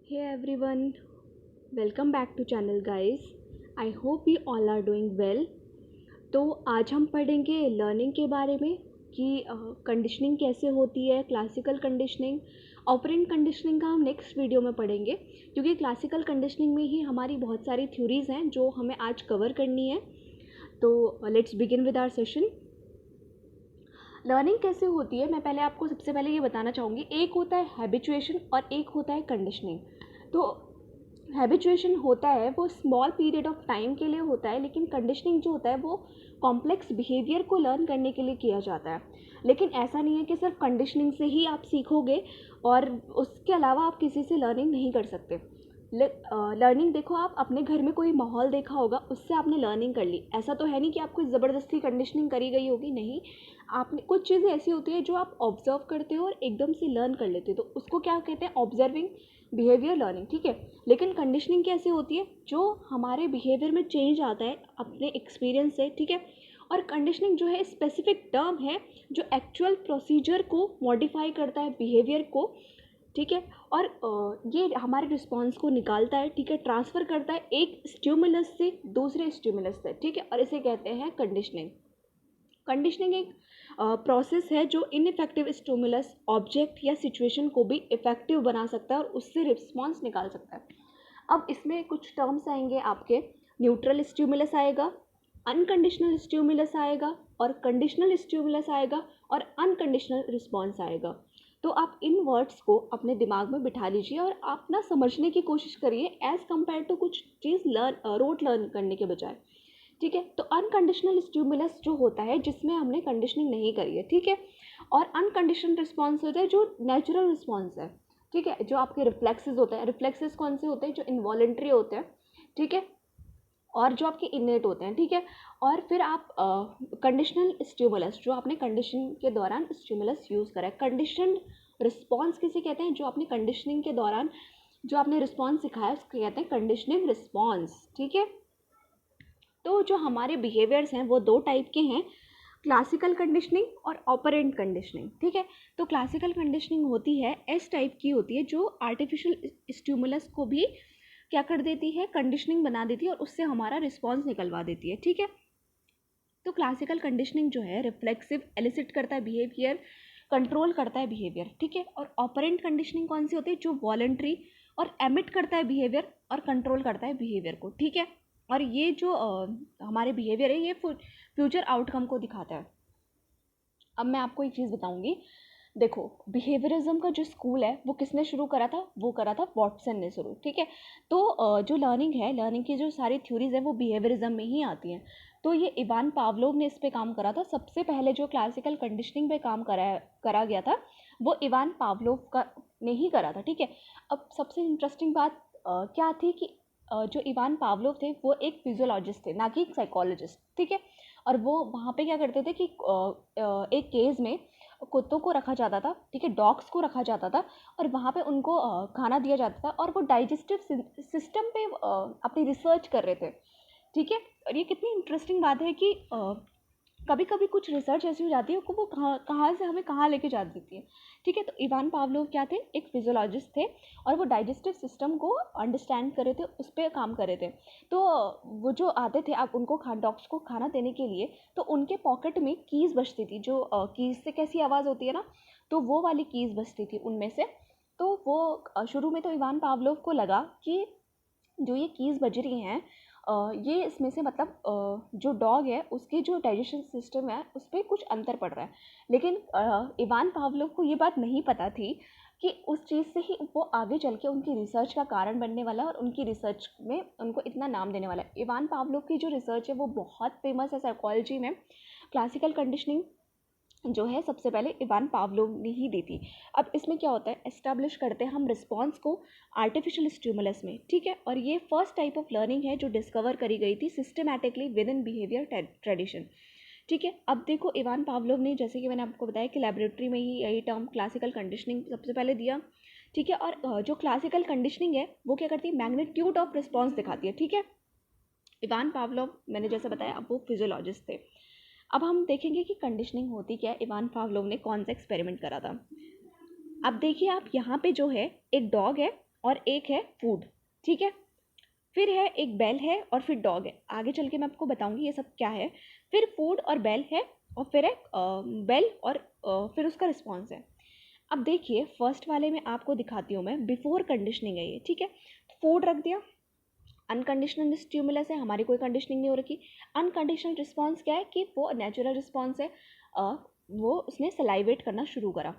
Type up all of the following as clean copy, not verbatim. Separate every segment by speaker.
Speaker 1: Hey everyone, welcome back to channel guys. I hope you all are doing well. तो आज हम पढ़ेंगे learning के बारे में कि कंडीशनिंग कैसे होती है, क्लासिकल कंडीशनिंग, ऑपरेंट कंडीशनिंग का हम नेक्स्ट वीडियो में पढ़ेंगे क्योंकि क्लासिकल कंडीशनिंग में ही हमारी बहुत सारी थ्योरीज हैं जो हमें आज कवर करनी है. तो let's begin with our session. Learning कैसे होती है, मैं पहले आपको सबसे पहले ये बताना चाहूँगी. एक होता है हैबिचुएशन और एक होता है कंडीशनिंग. तो हैबिचुएशन होता है वो स्मॉल पीरियड ऑफ टाइम के लिए होता है, लेकिन कंडीशनिंग जो होता है वो कॉम्प्लेक्स बिहेवियर को लर्न करने के लिए किया जाता है. लेकिन ऐसा नहीं है कि सिर्फ कंडीशनिंग से ही आप सीखोगे और उसके अलावा आप किसी से लर्निंग नहीं कर सकते. लर्निंग देखो, आप अपने घर में कोई माहौल देखा होगा, उससे आपने लर्निंग कर ली. ऐसा तो है नहीं कि आपको ज़बरदस्ती कंडीशनिंग करी गई होगी, नहीं. आपने कुछ चीज़ें ऐसी होती है जो आप ऑब्जर्व करते हो और एकदम से लर्न कर लेते हो, तो उसको क्या कहते हैं, ऑब्जर्विंग बिहेवियर लर्निंग. ठीक है. लेकिन कंडीशनिंग कैसे होती है, जो हमारे बिहेवियर में चेंज आता है अपने एक्सपीरियंस से. ठीक है. और कंडीशनिंग जो है स्पेसिफिक टर्म है जो एक्चुअल प्रोसीजर को मॉडिफाई करता है, बिहेवियर को. ठीक है. और ये हमारे रिस्पॉन्स को निकालता है. ठीक है. ट्रांसफ़र करता है एक स्टिमुलस से दूसरे स्टिमुलस से. ठीक है. और इसे कहते हैं कंडीशनिंग. कंडीशनिंग एक प्रोसेस है जो इनइफेक्टिव स्टिमुलस, ऑब्जेक्ट या सिचुएशन को भी इफ़ेक्टिव बना सकता है और उससे रिस्पॉन्स निकाल सकता है. अब इसमें कुछ टर्म्स आएंगे आपके. न्यूट्रल स्टिमुलस आएगा, अनकंडीशनल स्टिमुलस आएगा और कंडीशनल स्टिमुलस आएगा और अनकंडीशनल रिस्पॉन्स आएगा. तो आप इन वर्ड्स को अपने दिमाग में बिठा लीजिए और आप ना समझने की कोशिश करिए एज़ कम्पेयर टू कुछ चीज़ रोट लर्न करने के बजाय. ठीक है. तो अनकंडीशनल स्टिमुलस जो होता है जिसमें हमने कंडीशनिंग नहीं करी है. ठीक है. और अनकंडीशनल रिस्पॉन्स होता है जो नेचुरल रिस्पॉन्स है. ठीक है. जो आपके रिफ्लेक्सेस होते हैं, रिफ्लेक्सेस कौन से होते हैं, जो इनवॉलेंट्री होते हैं. ठीक है. और जो आपके इनेट होते हैं. ठीक है. और फिर आप कंडीशनल स्टिमुलस, जो आपने कंडीशन के दौरान स्टिमुलस यूज़ करा है. कंडीशन रिस्पॉन्स किसे कहते हैं, जो आपने कंडीशनिंग के दौरान जो आपने रिस्पॉन्स सिखाया उसको कहते हैं कंडीशनिंग रिस्पॉन्स. ठीक है. तो जो हमारे बिहेवियर्स हैं वो दो टाइप के हैं, क्लासिकल कंडीशनिंग और ऑपरेंट कंडीशनिंग. ठीक है. तो क्लासिकल कंडीशनिंग होती है एस टाइप की होती है, जो आर्टिफिशियल स्टिमुलस को भी क्या कर देती है, कंडीशनिंग बना देती है और उससे हमारा रिस्पॉन्स निकलवा देती है. ठीक है. तो क्लासिकल कंडीशनिंग जो है रिफ्लेक्सिव, एलिसिट करता है बिहेवियर, कंट्रोल करता है बिहेवियर. ठीक है. और ऑपरेंट कंडीशनिंग कौन सी होती है, जो वॉलंटरी और एमिट करता है बिहेवियर और कंट्रोल करता है बिहेवियर को. ठीक है. और ये जो हमारे बिहेवियर है ये फ्यूचर आउटकम को दिखाता है. अब मैं आपको एक चीज़ बताऊंगी. देखो, बिहेवियरिज्म का जो स्कूल है वो किसने शुरू करा था, वो करा था वॉटसन ने शुरू. ठीक है. तो जो लर्निंग है, लर्निंग की जो सारी थ्योरीज है वो बिहेवियरिज्म में ही आती हैं. तो ये इवान पावलोव ने इस पे काम करा था. सबसे पहले जो क्लासिकल कंडीशनिंग पे काम करा गया था वो इवान पावलोव का ने ही करा था. ठीक है. अब सबसे इंटरेस्टिंग बात क्या थी कि जो इवान पावलोव थे वो एक फिजियोलॉजिस्ट थे, ना कि एक साइकोलॉजिस्ट. ठीक है. और वो वहाँ पे क्या करते थे कि एक केज में कुत्तों को रखा जाता था. ठीक है. डॉग्स को रखा जाता था और वहाँ पे उनको खाना दिया जाता था और वो डाइजेस्टिव सिस्टम पे अपनी रिसर्च कर रहे थे. ठीक है. और ये कितनी इंटरेस्टिंग बात है कि कभी कभी कुछ रिसर्च ऐसी हो जाती है कि वो कहाँ से हमें कहाँ लेके जा देती है. ठीक है. तो इवान पावलोव क्या थे, एक फिजियोलॉजिस्ट थे और वो डाइजेस्टिव सिस्टम को अंडरस्टैंड कर रहे थे, उस पर काम कर रहे थे. तो वो जो आते थे आप उनको डॉग्स को खाना देने के लिए, तो उनके पॉकेट में कीज़ बजती थी. जो कीज़ से कैसी आवाज़ होती है ना, तो वो वाली कीज़ बजती थी उनमें से. तो वो शुरू में तो इवान पावलोव को लगा कि जो ये कीज़ बज रही हैं ये इसमें से मतलब जो डॉग है उसकी जो डाइजेशन सिस्टम है उस पर कुछ अंतर पड़ रहा है. लेकिन इवान पावलोव को ये बात नहीं पता थी कि उस चीज़ से ही वो आगे चल के उनकी रिसर्च का कारण बनने वाला है और उनकी रिसर्च में उनको इतना नाम देने वाला है. इवान पावलोव की जो रिसर्च है वो बहुत फेमस है साइकोलॉजी में. क्लासिकल कंडीशनिंग जो है सबसे पहले इवान पावलोव ने ही दी थी. अब इसमें क्या होता है, एस्टैब्लिश करते हैं हम रिस्पॉन्स को आर्टिफिशियल स्टिमुलस में. ठीक है. और ये फर्स्ट टाइप ऑफ लर्निंग है जो डिस्कवर करी गई थी systematically with in behaviour tradition. ठीक है. अब देखो, इवान पावलोव ने, जैसे कि मैंने आपको बताया कि लेबोरेटरी में ही यही टर्म क्लासिकल कंडीशनिंग सबसे पहले दिया. ठीक है. और जो क्लासिकल कंडीशनिंग है वो क्या करती है, मैग्नीट्यूड ऑफ रिस्पॉन्स दिखाती है. ठीक है. इवान पावलोव मैंने जैसे बताया अब वो फिजियोलॉजिस्ट थे. अब हम देखेंगे कि कंडीशनिंग होती क्या है, इवान पावलोव ने कौन सा एक्सपेरिमेंट करा था. अब देखिए, आप यहाँ पे जो है एक डॉग है और एक है फूड, ठीक है। फिर है एक बेल है और फिर डॉग है, आगे चल के मैं आपको बताऊंगी ये सब क्या है। फिर फूड और बेल है और फिर है बेल और फिर उसका रिस्पॉन्स है। अब देखिए फर्स्ट वाले में आपको दिखाती हूँ मैं, बिफोर कंडीशनिंग है ये, ठीक है। फूड रख दिया, अनकंडीशनल स्टिमुलस है, हमारी कोई कंडीशनिंग नहीं हो रखी। अनकंडीशनल रिस्पॉन्स क्या है कि वो नेचुरल रिस्पॉन्स है, वो उसने सलाइवेट करना शुरू करा।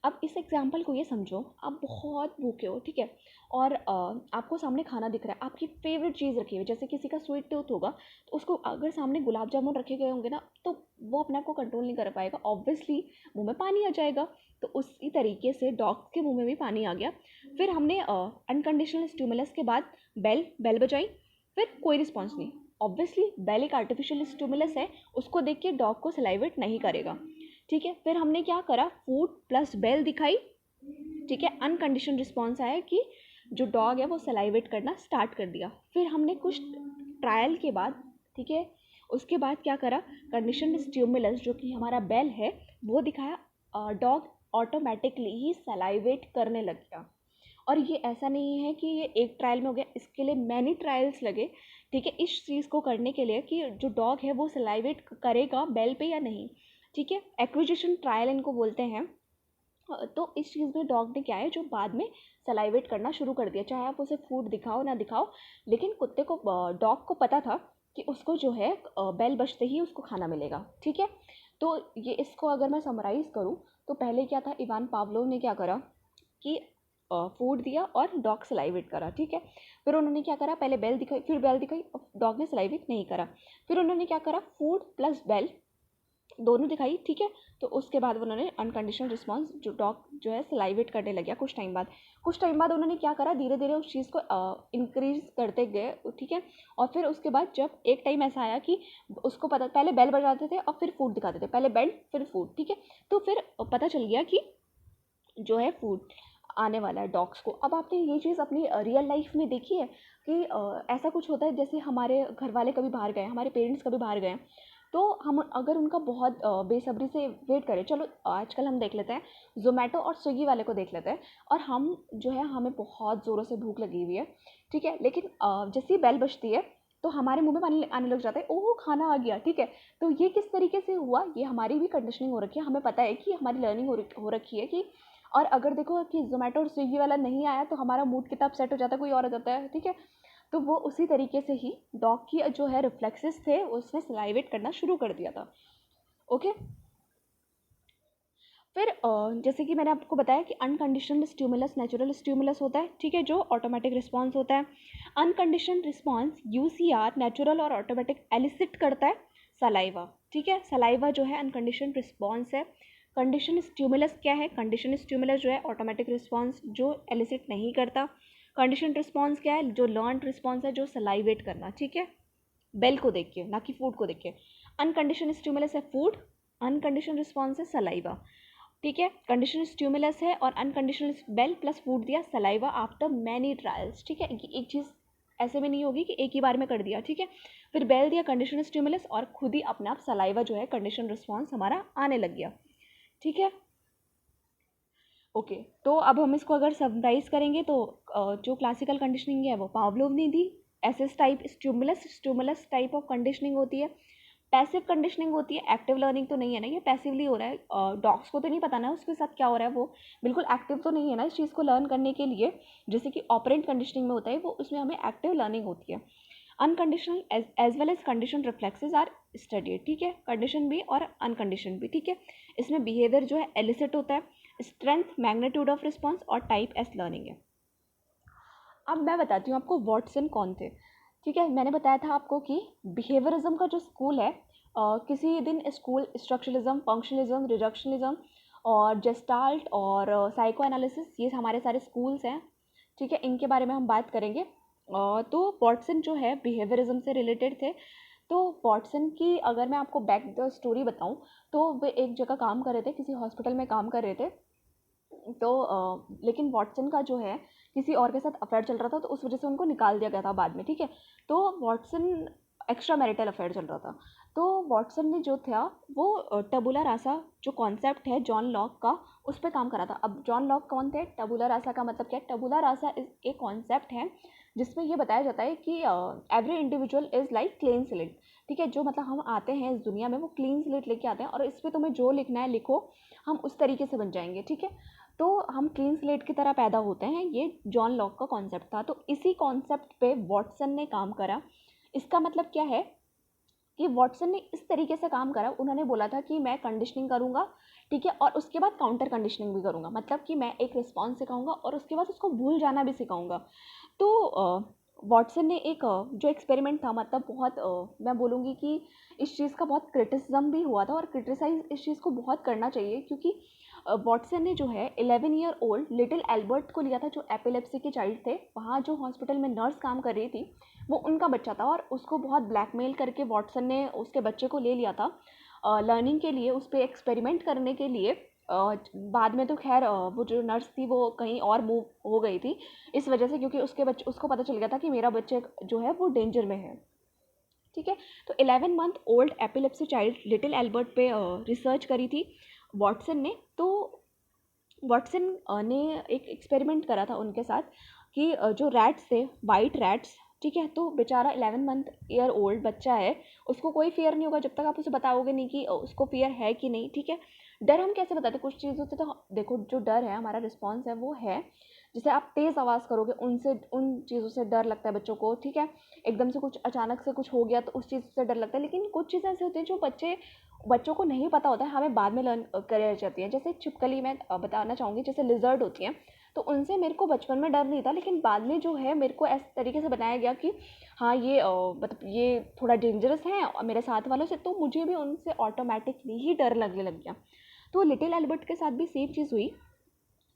Speaker 1: अब इस एग्जाम्पल को ये समझो, आप बहुत भूखे हो, ठीक है, और आपको सामने खाना दिख रहा है, आपकी फेवरेट चीज़ रखी हुई है, जैसे किसी का स्वीट टूथ होगा तो उसको अगर सामने गुलाब जामुन रखे गए होंगे ना तो वो अपने आप को कंट्रोल नहीं कर पाएगा, ऑब्वियसली मुंह में पानी आ जाएगा। तो उसी तरीके से डॉग के मुंह में भी पानी आ गया। फिर हमने अनकंडीशनल स्टिमुलस के बाद बेल बजाई, फिर कोई रिस्पॉन्स नहीं। ऑब्वियसली बेल एक आर्टिफिशियल स्टिमुलस है, उसको देख के डॉग को सलाइवेट नहीं करेगा, ठीक है। फिर हमने क्या करा, फूड प्लस बेल दिखाई, ठीक है। अनकंडीशनल रिस्पॉन्स आया कि जो डॉग है वो सलाइवेट करना स्टार्ट कर दिया। फिर हमने कुछ ट्रायल के बाद, ठीक है, उसके बाद क्या करा, कंडीशन स्टिमुलस जो कि हमारा बेल है वो दिखाया, डॉग ऑटोमेटिकली ही सलाइवेट करने लग गया। और ये ऐसा नहीं है कि ये एक ट्रायल में हो गया, इसके लिए मैनी ट्रायल्स लगे, ठीक है, इस चीज़ को करने के लिए कि जो डॉग है वो सलाइवेट करेगा बेल पे या नहीं, ठीक है। एक्विजिशन ट्रायल इनको बोलते हैं। तो इस चीज़ में डॉग ने क्या है जो बाद में सलाइवेट करना शुरू कर दिया, चाहे आप उसे फूड दिखाओ ना दिखाओ, लेकिन कुत्ते को, डॉग को पता था कि उसको जो है बेल बजते ही उसको खाना मिलेगा, ठीक है। तो ये इसको अगर मैं समराइज़ करूँ तो पहले क्या था, इवान पावलोव ने क्या करा कि फूड दिया और डॉग सलाइवेट करा, ठीक है। फिर उन्होंने क्या करा, पहले बेल दिखाई, फिर बेल दिखाई, डॉग ने सलाइवेट नहीं करा। फिर उन्होंने क्या करा, फूड प्लस बेल दोनों दिखाई, ठीक है। तो उसके बाद उन्होंने अनकंडीशनल रिस्पॉन्स, जो डॉग जो है सलाइवेट करने लग गया कुछ टाइम बाद उन्होंने क्या करा, धीरे धीरे उस चीज़ को इंक्रीज करते गए, ठीक है। और फिर उसके बाद जब एक टाइम ऐसा आया कि उसको पता, पहले बेल बजाते थे और फिर फूड दिखाते थे, पहले बेल फिर फूड, ठीक है। तो फिर पता चल गया कि जो है फूड आने वाला है डॉग्स को। अब आपने ये चीज़ अपनी रियल लाइफ में देखी है कि ऐसा कुछ होता है, जैसे हमारे घर वाले कभी बाहर गए, हमारे पेरेंट्स कभी बाहर गए, तो हम अगर उनका बहुत बेसब्री से वेट करें, चलो आजकल हम देख लेते हैं ज़ोमैटो और स्विगी वाले को देख लेते हैं, और हम जो है हमें बहुत ज़ोरों से भूख लगी हुई है, ठीक है, लेकिन जैसे ही बेल बजती है तो हमारे मुंह में पानी आने लग जाता है, ओह खाना आ गया, ठीक है। तो ये किस तरीके से हुआ, ये हमारी भी कंडीशनिंग हो रखी है, हमें पता है कि हमारी लर्निंग हो रखी है कि, और अगर देखो कि ज़ोमैटो और स्विगी वाला नहीं आया तो हमारा मूड कितना अपसेट हो जाता है, कोई और आ जाता है, ठीक है। तो वो उसी तरीके से ही डॉग की जो है रिफ्लेक्सेस थे उसने सलाइवेट करना शुरू कर दिया था, ओके। फिर जैसे कि मैंने आपको बताया कि अनकंडीशनल स्टिमुलस नेचुरल स्टिमुलस होता है, ठीक है, जो ऑटोमेटिक रिस्पॉन्स होता है। अनकंडीशनल रिस्पॉन्स यूसीआर नेचुरल और ऑटोमेटिक एलिसिट करता है सलाइवा, ठीक है। सलाइवा जो है अनकंडीशनल रिस्पॉन्स है। कंडीशन स्टिमुलस क्या है, कंडीशन स्टिमुलस जो है ऑटोमेटिक रिस्पॉन्स जो एलिसिट नहीं करता। कंडीशन रिस्पॉन्स क्या है, जो लर्न रिस्पॉन्स है, जो सलाइवेट करना, ठीक है, बेल को देख के ना कि फूड को देख के। अनकंडीशन स्टिमुलस है फूड, अनकंडीशन रिस्पॉन्स है सलाइवा, ठीक है। कंडीशनल स्टिमुलस है और अनकंडीशनल बेल प्लस फूड दिया, सलाइवा आफ्टर मैनी ट्रायल्स, ठीक है। एक चीज़ ऐसे में नहीं होगी कि एक ही बार में कर दिया, ठीक है। फिर बेल दिया कंडीशनल स्टिमुलस और खुद ही अपने आप सलाइवा जो है कंडीशनल रिस्पॉन्स हमारा आने लग गया, ठीक है, ओके। तो अब हम इसको अगर समराइज करेंगे तो जो क्लासिकल कंडीशनिंग है वो पावलोव ने दी, SS type stimulus type of conditioning होती है। पैसिव कंडीशनिंग होती है, एक्टिव लर्निंग तो नहीं है ना, ये पैसिवली हो रहा है, डॉग्स को तो नहीं पता ना उसके साथ क्या हो रहा है, वो बिल्कुल एक्टिव तो नहीं है ना इस चीज़ को लर्न करने के लिए, जैसे कि ऑपरेंट कंडीशनिंग में होता है वो, उसमें हमें एक्टिव लर्निंग होती है। Unconditional as well as condition reflexes are studied, ठीक है, कंडीशन भी और अनकंडीशन भी, ठीक है। इसमें बिहेवियर जो है एलिसिट होता है, स्ट्रेंथ मैग्नीट्यूड ऑफ रिस्पॉन्स और टाइप एस लर्निंग है। अब मैं बताती हूँ आपको वॉटसन कौन थे, ठीक है। मैंने बताया था आपको कि बिहेवियरिज्म का जो स्कूल है, किसी दिन स्कूल स्ट्रक्चरलिज्म, फंक्शनलिज्म, रिडक्शनलिज्म और जेस्टाल्ट और साइको एनालिसिस, ये हमारे सारे स्कूल्स हैं, ठीक है, इनके बारे में हम बात करेंगे। तो वॉटसन जो है बिहेवियरिज्म से रिलेटेड थे। तो वॉटसन की अगर मैं आपको बैक द स्टोरी बताऊं तो वे एक जगह काम कर रहे थे, किसी हॉस्पिटल में काम कर रहे थे। तो लेकिन वॉटसन का जो है किसी और के साथ अफेयर चल रहा था, तो उस वजह से उनको निकाल दिया गया था बाद में, ठीक है। तो वॉटसन एक्स्ट्रा मैरिटल अफेयर चल रहा था। तो वॉटसन ने जो था वो टबुला रासा जो कॉन्सेप्ट है जॉन लॉक का, उस पर काम करा था। अब जॉन लॉक कौन थे? टबुला रासा का मतलब क्या है? टबुला रासा एक कॉन्सेप्ट है जिसमें ये बताया जाता है कि every individual is like clean slate, ठीक है। जो मतलब हम आते हैं इस दुनिया में वो क्लीन स्लेट लेके आते हैं और इस पर तुम्हें जो लिखना है लिखो, हम उस तरीके से बन जाएंगे, ठीक है। तो हम क्लीन स्लेट की तरह पैदा होते हैं, ये जॉन लॉक का कॉन्सेप्ट था। तो इसी कॉन्सेप्ट पे वॉटसन ने काम करा। इसका मतलब क्या है कि वॉटसन ने इस तरीके से काम करा, उन्होंने बोला था कि मैं कंडीशनिंग करूँगा, ठीक है, और उसके बाद काउंटर कंडीशनिंग भी करूँगा। मतलब कि मैं एक रिस्पॉन्स सिखाऊंगा और उसके बाद उसको भूल जाना भी सिखाऊंगा। तो वॉटसन ने एक जो एक्सपेरिमेंट था, मतलब बहुत मैं बोलूँगी कि इस चीज़ का बहुत क्रिटिसिज्म भी हुआ था और क्रिटिसाइज इस चीज़ को बहुत करना चाहिए, क्योंकि वॉटसन ने जो है 11 ईयर ओल्ड लिटिल एल्बर्ट को लिया था, जो एपिलेप्सी के चाइल्ड थे। वहाँ जो हॉस्पिटल में नर्स काम कर रही थी वो उनका बच्चा था और उसको बहुत ब्लैकमेल करके वॉटसन ने उसके बच्चे को ले लिया था लर्निंग के लिए, उस पर एक्सपेरिमेंट करने के लिए। बाद में तो खैर वो जो नर्स थी वो कहीं और मूव हो गई थी इस वजह से, क्योंकि उसको पता चल गया था कि मेरा बच्चे जो है वो डेंजर में है, ठीक है। तो 11 month old epilepsy child little Albert पे रिसर्च करी थी वॉटसन ने। तो वॉटसन ने एक एक्सपेरिमेंट करा था उनके साथ कि जो रैट्स थे, वाइट रैट्स, ठीक है। तो बेचारा 11 मंथ ईयर ओल्ड बच्चा है, उसको कोई फियर नहीं होगा जब तक आप उसे बताओगे नहीं कि उसको फियर है कि नहीं, ठीक है। डर हम कैसे बताते? कुछ चीज़ों से तो देखो, जो डर है हमारा रिस्पॉन्स है वो है, जैसे आप तेज़ आवाज़ करोगे उनसे, उन चीज़ों से डर लगता है बच्चों को, ठीक है। एकदम से कुछ अचानक से कुछ हो गया तो उस चीज़ से डर लगता है। लेकिन कुछ चीज़ें ऐसे होती हैं जो बच्चों को नहीं पता होता है, हमें बाद में लर्न कर जाती है। जैसे छिपकली मैं बताना चाहूँगी, जैसे लिजर्ड होती हैं, तो उनसे मेरे को बचपन में डर नहीं था, लेकिन बाद में जो है मेरे को इस तरीके से बनाया गया कि हाँ ये मतलब ये थोड़ा डेंजरस है और मेरे साथ वालों से, तो मुझे भी उनसे ऑटोमेटिकली ही डर लगने लग गया। तो लिटिल एल्बर्ट के साथ भी सेम चीज़ हुई।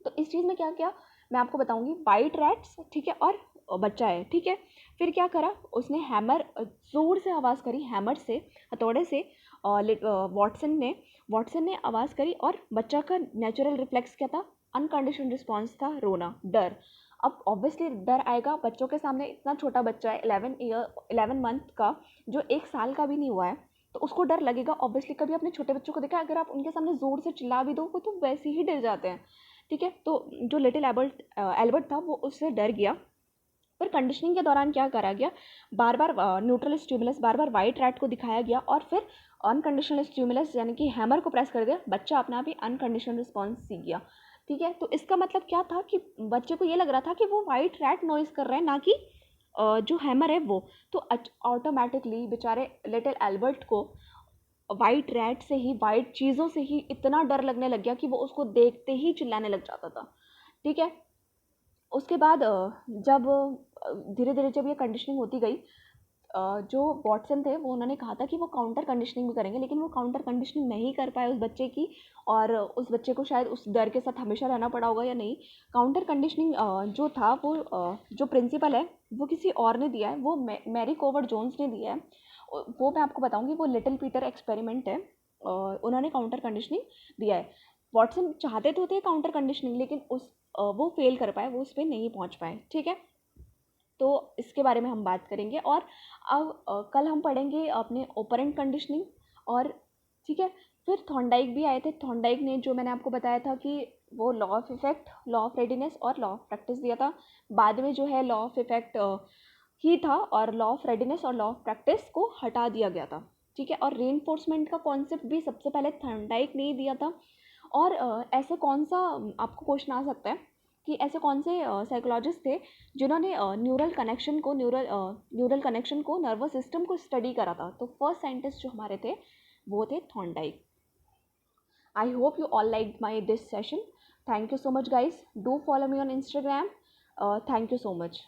Speaker 1: तो इस चीज़ में क्या क्या मैं आपको बताऊंगी। वाइट रैट्स, ठीक है, और बच्चा है, ठीक है। फिर क्या करा उसने? हैमर, ज़ोर से आवाज़ करी हैमर से, हथौड़े से। वॉटसन ने आवाज़ करी और बच्चा का नेचुरल रिफ्लेक्स क्या था? अनकंडीशनल रिस्पॉन्स था रोना, डर। अब ऑब्वियसली डर आएगा बच्चों के सामने, इतना छोटा बच्चा है 11 मंथ का, जो 1 साल का भी नहीं हुआ है, तो उसको डर लगेगा ऑब्वियसली। कभी अपने छोटे बच्चों को देखा, अगर आप उनके सामने ज़ोर से चिल्ला भी दो वो तो वैसे ही डर जाते हैं, ठीक है। तो जो लिटिल एल्बर्ट था वो उससे डर गया। पर कंडीशनिंग के दौरान क्या करा गया? बार बार न्यूट्रल स्टिमुलस, बार बार वाइट रैट को दिखाया गया और फिर अनकंडीशनल स्टिमुलस यानी कि हैमर को प्रेस कर दिया, बच्चा अपना आप ही अनकंडीशनल रिस्पॉन्स सीख गया, ठीक है। तो इसका मतलब क्या था कि बच्चे को ये लग रहा था कि वो वाइट रैट नॉइज़ कर रहा है, ना कि जो हैमर है वो। तो ऑटोमेटिकली बेचारे लिटिल एल्बर्ट को वाइट रैट से ही, वाइट चीज़ों से ही इतना डर लगने लग गया कि वो उसको देखते ही चिल्लाने लग जाता था, ठीक है। उसके बाद जब धीरे धीरे जब ये कंडीशनिंग होती गई, जो वॉटसन थे वो उन्होंने कहा था कि वो काउंटर कंडीशनिंग भी करेंगे, लेकिन वो काउंटर कंडीशनिंग नहीं कर पाए उस बच्चे की, और उस बच्चे को शायद उस डर के साथ हमेशा रहना पड़ा होगा या नहीं। काउंटर कंडीशनिंग जो था वो जो प्रिंसिपल है वो किसी और ने दिया है, वो मैरी कोवर्ट जोन्स ने दिया है। वो मैं आपको बताऊंगी, वो लिटिल पीटर एक्सपेरिमेंट है, उन्होंने काउंटर कंडीशनिंग दिया है। वॉटसन चाहते तो थे काउंटर कंडीशनिंग, लेकिन वो फेल कर पाए, वो उस पर नहीं पहुंच पाए, ठीक है। तो इसके बारे में हम बात करेंगे। और अब कल हम पढ़ेंगे अपने ओपरेंट कंडीशनिंग, और ठीक है। फिर थॉर्नडाइक भी आए थे। थॉर्नडाइक ने, जो मैंने आपको बताया था कि वो law of effect, law of readiness और लॉ ऑफ प्रैक्टिस दिया था। बाद में जो है लॉ ऑफ इफेक्ट ही था और लॉ ऑफ रेडीनेस और लॉ ऑफ प्रैक्टिस को हटा दिया गया था, ठीक है। और रीइंफोर्समेंट का कॉन्सेप्ट भी सबसे पहले थॉर्नडाइक ने ही दिया था। और ऐसे कौन सा आपको क्वेश्चन आ सकता है कि ऐसे कौन से साइकोलॉजिस्ट थे जिन्होंने न्यूरल कनेक्शन को नर्वस सिस्टम को स्टडी करा था? तो फर्स्ट साइंटिस्ट जो हमारे थे वो थे Thorndike. I hope you all liked this session. Thank you so much guys. Do follow me on Instagram. Thank you so much.